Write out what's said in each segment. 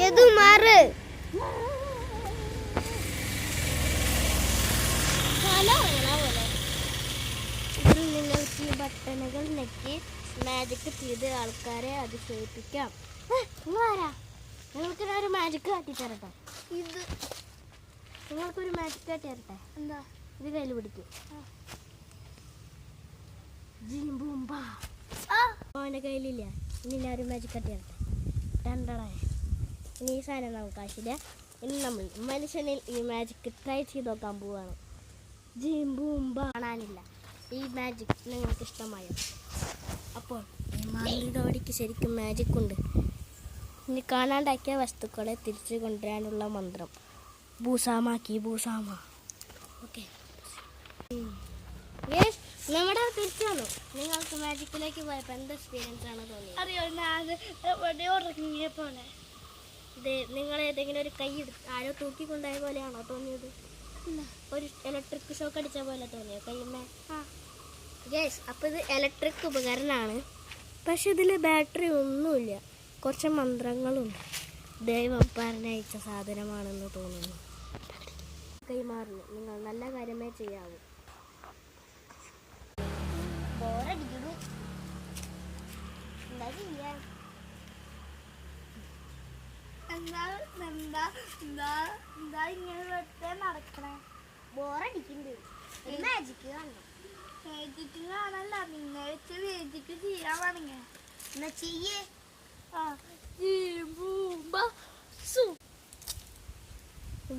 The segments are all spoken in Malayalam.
യദു മാറ്. ഇതിൽ നിങ്ങൾക്ക് ഈ ബട്ടണുകൾ ഞെക്കി മാജിക് ചെയ്ത് ആൾക്കാരെ അതിശയിപ്പിക്കാം. നിങ്ങളാരാ? നിങ്ങൾക്കൊരു മാജിക് കാട്ടി തരട്ടെ. നിങ്ങൾക്കൊരു മാജിക് കാട്ടി തരട്ടെ. എന്താ? ഇത് കയ്യിൽ പിടിക്കും. അവൻ്റെ കയ്യിലില്ല. ഇനി ഞാൻ ഒരു മാജിക് കാട്ടി തരട്ടെ. രണ്ടടായ ഇനി ഈ സാധനം നമുക്ക് ആവശ്യമില്ല. ഇനി നമ്മൾ മനുഷ്യനിൽ ഈ മാജിക് ട്രൈ ചെയ്ത് നോക്കാൻ പോവുകയാണ്. ജിംബൂംബ കാണാനില്ല. ഈ മാജിക് നിങ്ങൾക്ക് ഇഷ്ടമായോ? അപ്പോൾ ഈ മാന്ത്രികവടിക്ക് ശരിക്കും മാജിക് ഉണ്ട്. ഇനി കാണാണ്ടാക്കിയ വസ്തുക്കളെ തിരിച്ചു കൊണ്ടുവരാനുള്ള മന്ത്രം ഭൂസാമാക്കി ഭൂസാമ. ഓക്കെ, നമ്മുടെ തിരിച്ചു വന്നു. നിങ്ങൾക്ക് മാജിക്കിലേക്ക് പോയപ്പോൾ എന്ത് എക്സ്പീരിയൻസ് ആണ് തോന്നിയത്? അറിയോ, ഞാൻ എവിടെ ഉറങ്ങിയ പോലെ. നിങ്ങൾ ഏതെങ്കിലും ഒരു കൈ ആരോ തൂക്കിക്കൊണ്ടായ പോലെയാണോ തോന്നിയത്? ഒരു ഇലക്ട്രിക് ഷോക്ക് അടിച്ച പോലെ തോന്നിയോ കൈമേ? യെസ്. അപ്പോൾ ഇത് ഇലക്ട്രിക് ഉപകരണമാണ്. പക്ഷെ ഇതിൽ ബാറ്ററി ഒന്നുമില്ല. കുറച്ച് മന്ത്രങ്ങളുണ്ട്. ദൈവം പറഞ്ഞയച്ച സാധനമാണെന്ന് തോന്നുന്നു. കൈമാറുന്നു. നിങ്ങൾ നല്ല കാര്യമേ ചെയ്യാവൂ. ബോറടിക്കുന്നു. എന്താ ചെയ്യാൻ? എന്താ ഇങ്ങനെ വെറുതെ നടക്കണേ? ബോറടിക്കുന്നുണ്ട്. മാജിക് കാണണം. മേജിക്ക് കാണല്ല, നിന്നെ വെച്ച് മേജിക്ക് ചെയ്യാൻ വേണമെങ്കിൽ എന്നാ ചെയ്യേ.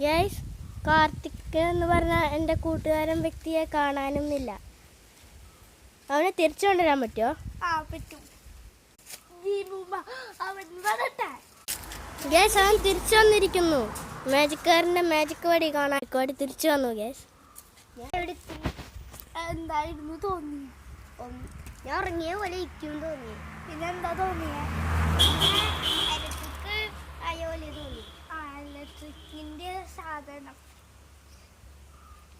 ഗൈസ്, കാർത്തിക് എന്ന് പറഞ്ഞ എൻ്റെ കൂട്ടുകാരൻ വ്യക്തിയെ കാണാനൊന്നുമില്ല. അവനെ തിരിച്ചു കൊണ്ടുവരാൻ പറ്റുമോ? പറ്റും. അവൻ വരട്ടെ. ഗൈസ്, അവൻ തിരിച്ചു വന്നിരിക്കുന്നു. മാജിക്കാരൻ്റെ മാജിക് വടി കാണാൻ വടി തിരിച്ചു വന്നു. ഗൈസ്, എന്തായിരുന്നു തോന്നി? ഞാൻ ഉറങ്ങിയ പോലെ ഇരിക്കും തോന്നി. പിന്നെന്താ തോന്നിയ? ഇലക്ട്രിക് ആയ പോലെ തോന്നി. ഇലക്ട്രിക്കിന്റെ സാധനം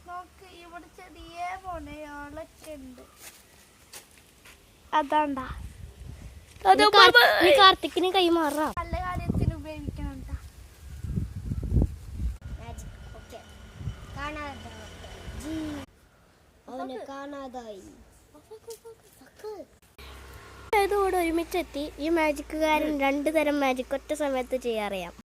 നോക്ക്. ഇവിടെ ചെറിയ ഫോണുകളൊക്കെ ഉണ്ട്. അതാണ്ടാ കാർത്തിക്കിന് കൈമാറാം. നല്ല കാര്യത്തിന് ഉപയോഗിക്കണം. അവനെ കാണാതായി. ഇതോടെ ഒരുമിച്ചെത്തി. ഈ മാജിക്കുകാരൻ 2 തരം മാജിക് ഒറ്റ സമയത്ത് ചെയ്യാറിയാം.